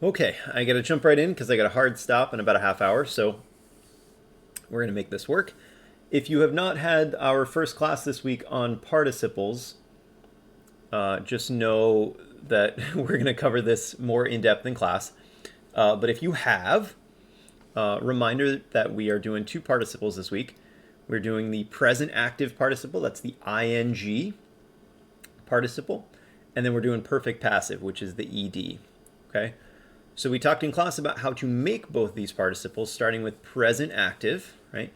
Okay, I gotta jump right in because I got a hard stop in about a half hour, so we're gonna make this work. If you have not had our first class this week on participles, just know that we're gonna cover this more in depth in class. But if you have, reminder that we are doing two participles this week. We're doing the present active participle, that's the ing participle, and then we're doing perfect passive, which is the ed. Okay? So we talked in class about how to make both these participles, starting with present active, right?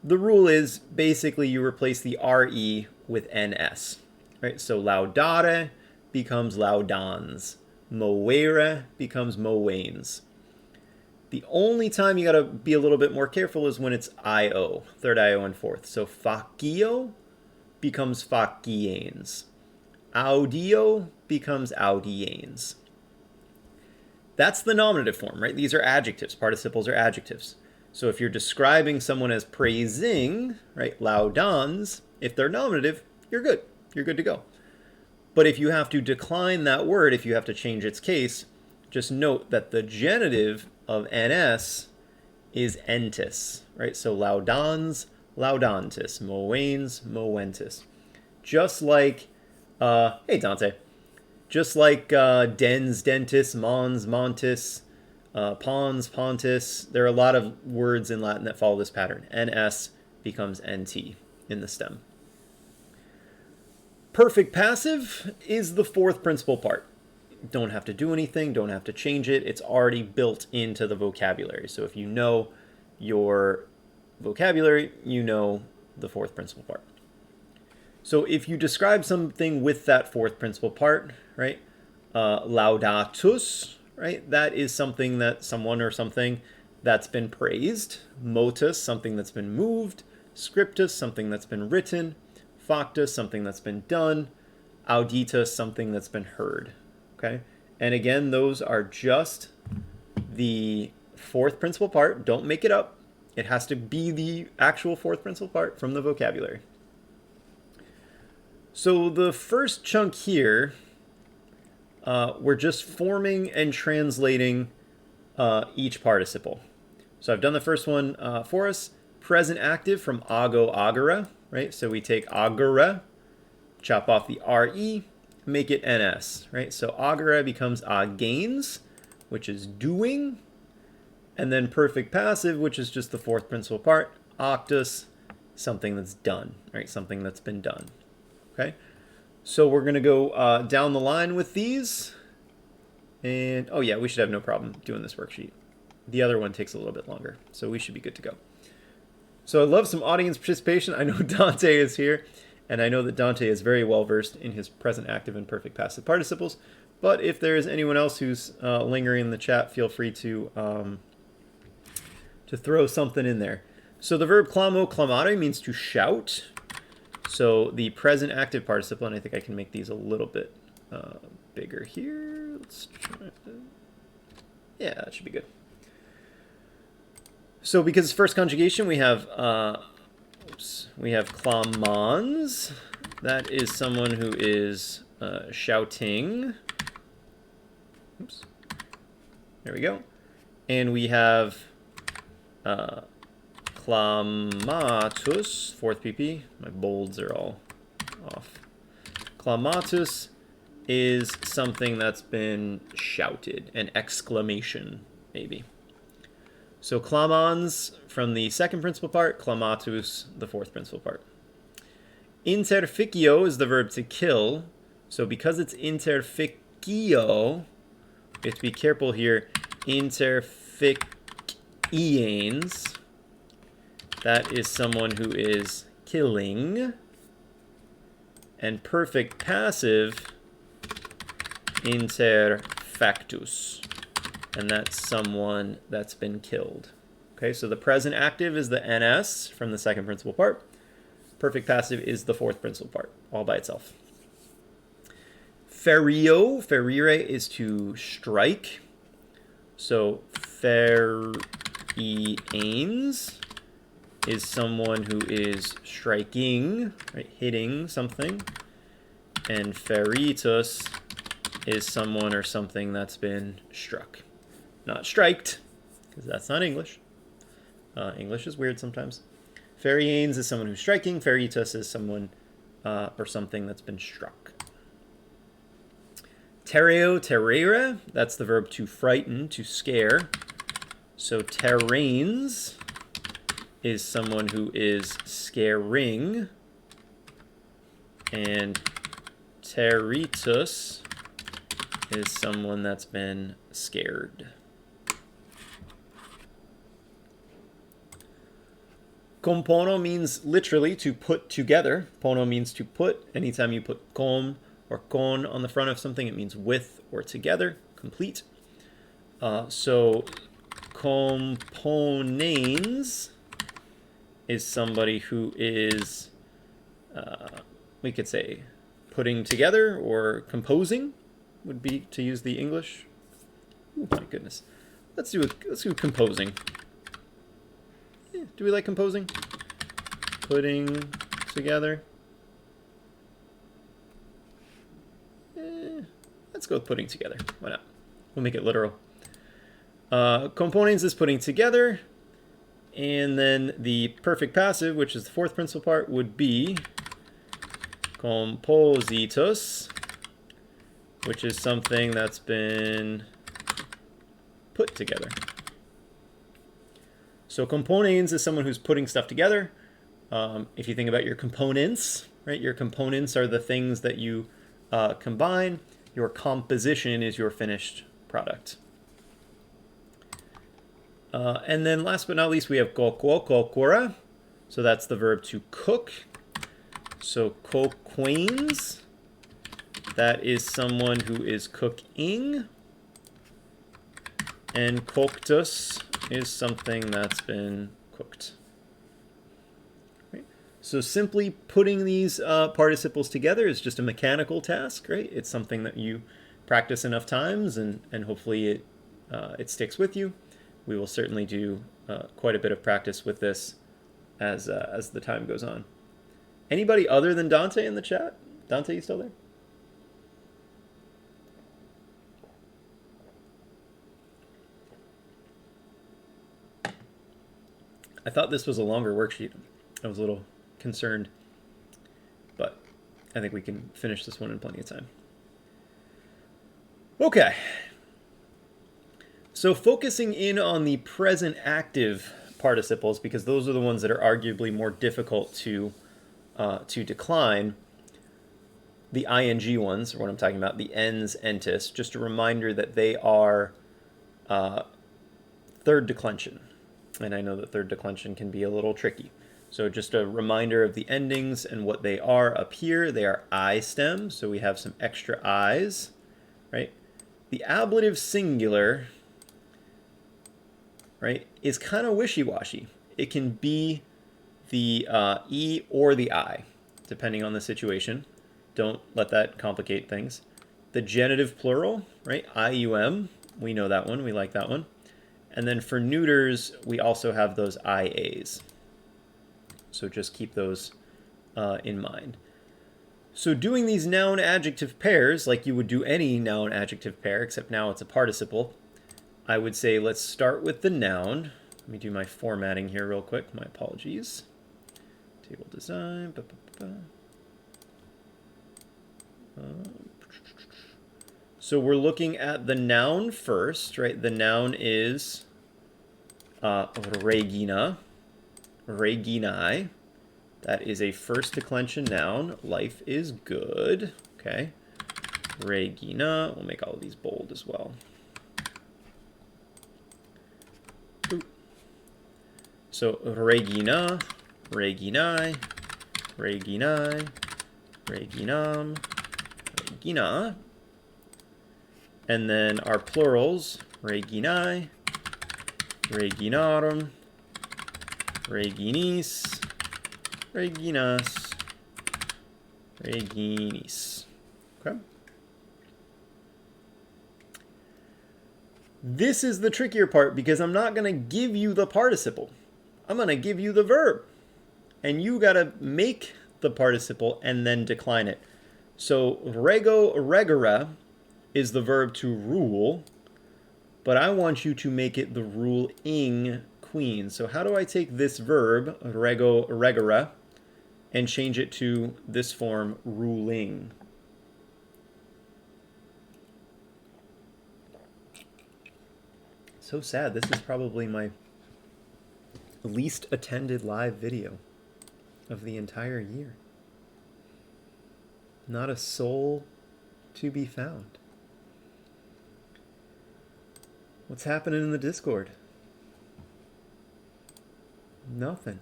The rule is basically you replace the re with ns, right? So laudare becomes laudans, moere becomes moanes. The only time you gotta be a little bit more careful is when it's io, third io and fourth. So facio becomes facienes, audio becomes audienes. That's the nominative form, right? These are adjectives. Participles are adjectives. So if you're describing someone as praising, right, laudans, if they're nominative, you're good. You're good to go. But if you have to decline that word, if you have to change its case, just note that the genitive of ns is entis, right? So laudans, laudantis, moanes, moentis. Just like, hey Dante, just like dens, dentis, mons, montis, pons, pontis. There are a lot of words in Latin that follow this pattern. NS becomes NT in the stem. Perfect passive is the fourth principal part. Don't have to do anything, don't have to change it. It's already built into the vocabulary. So if you know your vocabulary, you know the fourth principal part. So if you describe something with that fourth principal part, right? Laudatus, right? That is something that someone or something that's been praised. Motus, something that's been moved. Scriptus, something that's been written. Factus, something that's been done. Auditus, something that's been heard. Okay? And again, those are just the fourth principal part. Don't make it up. It has to be the actual fourth principal part from the vocabulary. So the first chunk here, we're just forming and translating each participle. So I've done the first one for us. Present active from ago, agere, right? So we take agere, chop off the re, make it ns, right? So agere becomes agains, which is doing. And then perfect passive, which is just the fourth principal part. Actus, something that's done, right? Something that's been done. Okay, so we're going to go down the line with these. And, oh yeah, we should have no problem doing this worksheet. The other one takes a little bit longer, so we should be good to go. So I love some audience participation. I know Dante is here, and I know that Dante is very well versed in his present active and perfect passive participles. But if there is anyone else who's lingering in the chat, feel free to throw something in there. So the verb clamo, clamare means to shout. So the present active participle, and I think I can make these a little bit bigger here. Let's try to, yeah, that should be good. So because it's first conjugation, we have clamans. That is someone who is shouting. Oops. There we go. And we have clamatus, fourth PP. My bolds are all off. Clamatus is something that's been shouted, an exclamation, maybe. So clamans from the second principal part, clamatus, the fourth principal part. Interficio is the verb to kill. So because it's interficio, we have to be careful here. Interficienes. That is someone who is killing. And perfect passive, interfactus. And that's someone that's been killed. Okay, so the present active is the ns from the second principal part. Perfect passive is the fourth principal part, all by itself. Ferio, ferire is to strike. So ferienes is someone who is striking, right, hitting something. And feritus is someone or something that's been struck. not striked, because that's not English. English is weird sometimes. Ferianes is someone who's striking. Feritas is someone or something that's been struck. Terreo, terrere, that's the verb to frighten, to scare. So terrains is someone who is scaring. And territus is someone that's been scared. Compono means literally to put together. Pono means to put. Anytime you put com or con on the front of something, it means with or together, complete. So componens is somebody who is, we could say, putting together or composing would be to use the English. Oh my goodness. Let's do composing. Yeah, do we like composing? Putting together. Let's go with putting together. Why not? We'll make it literal. Components is putting together. And then the perfect passive, which is the fourth principal part, would be compositus, which is something that's been put together. So components is someone who's putting stuff together. If you think about your components, right? Your components are the things that you combine. Your composition is your finished product. And then last but not least, we have kokwo, kokora. So that's the verb to cook. So kokwens, that is someone who is cooking. And koktus is something that's been cooked. Right? So simply putting these participles together is just a mechanical task, right? It's something that you practice enough times and hopefully it sticks with you. We will certainly do quite a bit of practice with this as the time goes on. Anybody other than Dante in the chat? Dante, you still there? I thought this was a longer worksheet. I was a little concerned, but I think we can finish this one in plenty of time. Okay. So focusing in on the present active participles, because those are the ones that are arguably more difficult to decline. The ing ones are what I'm talking about, the ens, entis. Just a reminder that they are third declension. And I know that third declension can be a little tricky. So just a reminder of the endings and what they are up here. They are I stems, so we have some extra I's, right? The ablative singular, right, is kind of wishy-washy. It can be the E or the I, depending on the situation. Don't let that complicate things. The genitive plural, right, IUM, we know that one, we like that one. And then for neuters, we also have those IAs. So just keep those in mind. So doing these noun-adjective pairs, like you would do any noun-adjective pair, except now it's a participle, I would say let's start with the noun. Let me do my formatting here real quick. My apologies. Table design. So we're looking at the noun first, right? The noun is regina, reginae. That is a first declension noun. Life is good. Okay. Regina. We'll make all of these bold as well. So regina, reginae, reginae, reginam, regina. And then our plurals, reginae, reginarum, reginis, reginas, reginis. Okay. This is the trickier part because I'm not going to give you the participle. I'm going to give you the verb. And you got to make the participle and then decline it. So rego, regere is the verb to rule. but I want you to make it the ruling queen. So how do I take this verb, rego, regere, and change it to this form, ruling? So sad. This is probably my least attended live video of the entire year. Not a soul to be found. What's happening in the Discord? Nothing.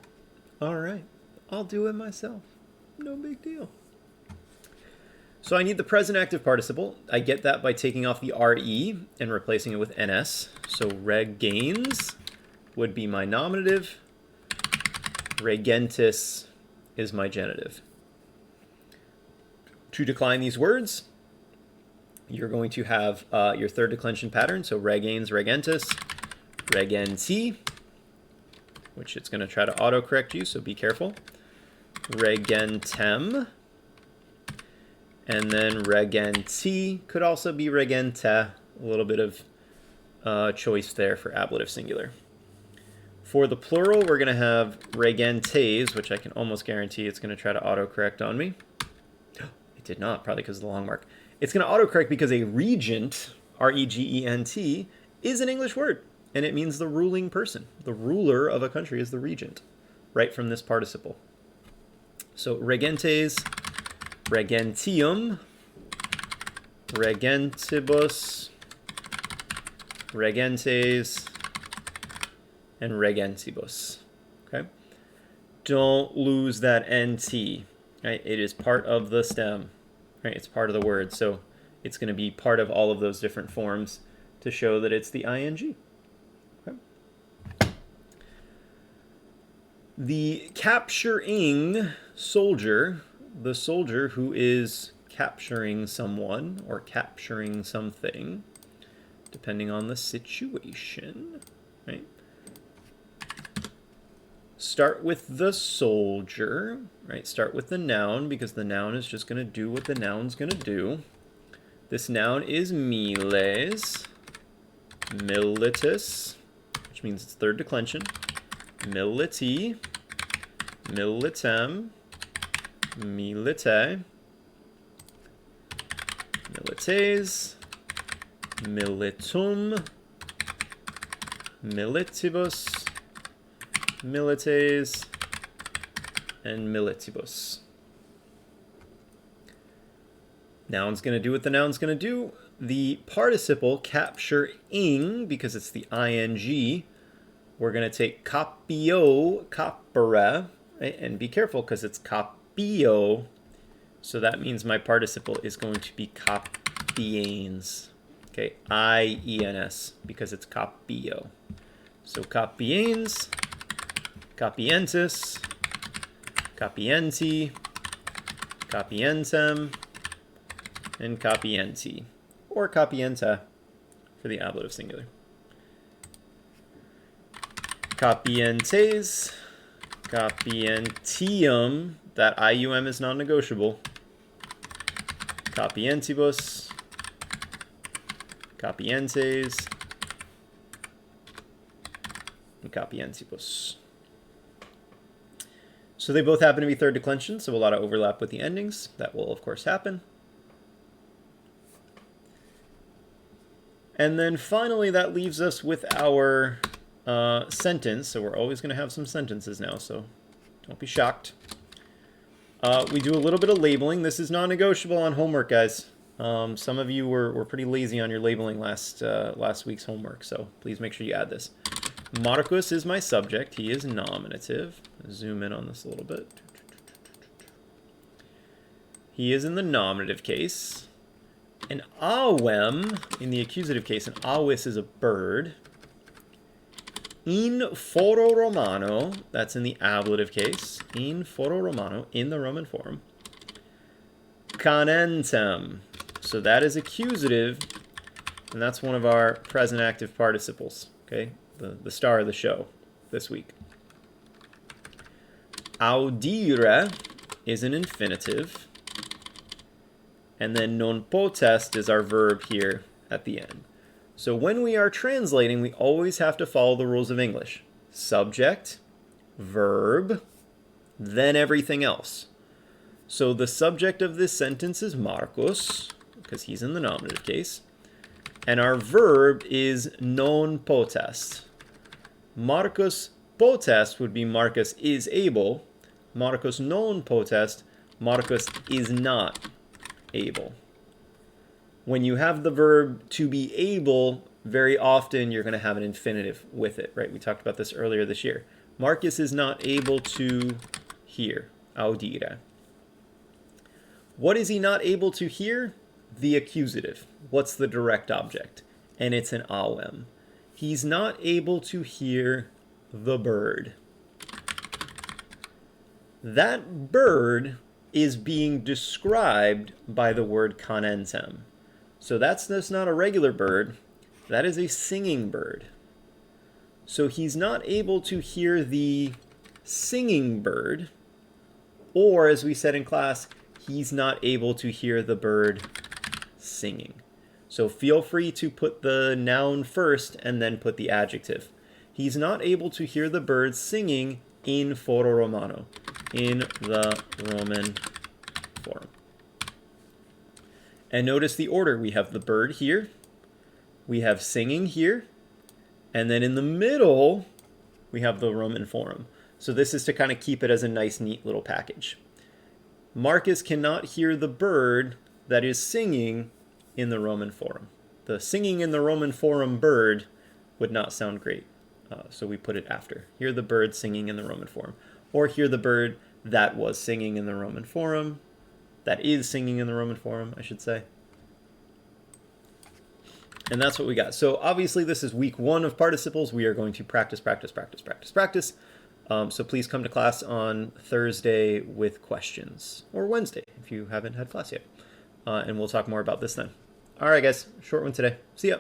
All right. I'll do it myself. No big deal. So I need the present active participle. I get that by taking off the RE and replacing it with NS. So regains would be my nominative. Regentis is my genitive. To decline these words, you're going to have your third declension pattern. So regains, regentis, regenti, which it's going to try to autocorrect you, so be careful. Regentem. And then regenti could also be regente. A little bit of choice there for ablative singular. For the plural, we're going to have regentes, which I can almost guarantee it's going to try to autocorrect on me. It did not, probably because of the long mark. It's going to autocorrect because a regent, R-E-G-E-N-T, is an English word, and it means the ruling person. The ruler of a country is the regent, right from this participle. So regentes, regentium, regentibus, regentes, and regentibus. Okay? Don't lose that NT. Right? It is part of the stem. Right? It's part of the word. So it's going to be part of all of those different forms to show that it's the ing. Okay? The capturing soldier, the soldier who is capturing someone or capturing something, depending on the situation, right? Start with the soldier, right? Start with the noun because the noun is just going to do what the noun's going to do. This noun is miles, militis, which means it's third declension, militi, militem, milite, milites, militum, militibus, milites, and militibus. Noun's going to do what the noun's going to do. The participle capturing, because it's the ing, we're going to take capio, capere, right? And be careful because it's capio. So that means my participle is going to be capiens. Okay, I-E-N-S, because it's capio. So capiens, capientis, capienti, capientem, and capienti, or capienta for the ablative singular. Capientes, capientium, that IUM is non-negotiable. Capientibus, capientes, and capientibus. So they both happen to be third declension, so a lot of overlap with the endings. That will, of course, happen. And then finally, that leaves us with our sentence. So we're always going to have some sentences now, so don't be shocked. We do a little bit of labeling. This is non-negotiable on homework, guys. Some of you were pretty lazy on your labeling last week's homework, so please make sure you add this. Marcus is my subject. He is nominative. Zoom in on this a little bit. He is in the nominative case. An awem in the accusative case. An awis is a bird. In foro romano, that's in the ablative case. In foro romano, in the Roman form. Canentem. So that is accusative, and that's one of our present active participles. Okay, the star of the show this week. Audire is an infinitive. And then non potest is our verb here at the end. So when we are translating, we always have to follow the rules of English. Subject, verb, then everything else. So the subject of this sentence is Marcos, because he's in the nominative case. And our verb is non potest. Marcos potest would be Marcus is able. Marcos non potest, Marcus is not able. When you have the verb to be able, very often you're going to have an infinitive with it, right? We talked about this earlier this year. Marcus is not able to hear, audire. What is he not able to hear? The accusative. What's the direct object? And it's an auem. He's not able to hear the bird. That bird is being described by the word canentem. So that's not a regular bird. That is a singing bird. So he's not able to hear the singing bird, or as we said in class, he's not able to hear the bird singing. So feel free to put the noun first and then put the adjective. He's not able to hear the bird singing in foro romano, in the Roman forum. And notice the order. We have the bird here, we have singing here, and then in the middle, we have the Roman forum. So this is to kind of keep it as a nice, neat little package. Marcus cannot hear the bird that is singing in the Roman forum. The singing in the Roman forum bird would not sound great. So we put it after. Hear the bird singing in the Roman forum. Or hear the bird that was singing in the Roman forum. That is singing in the Roman forum, I should say. And that's what we got. So obviously this is week 1 of participles. We are going to practice. So please come to class on Thursday with questions. Or Wednesday if you haven't had class yet. And we'll talk more about this then. All right, guys. Short one today. See ya.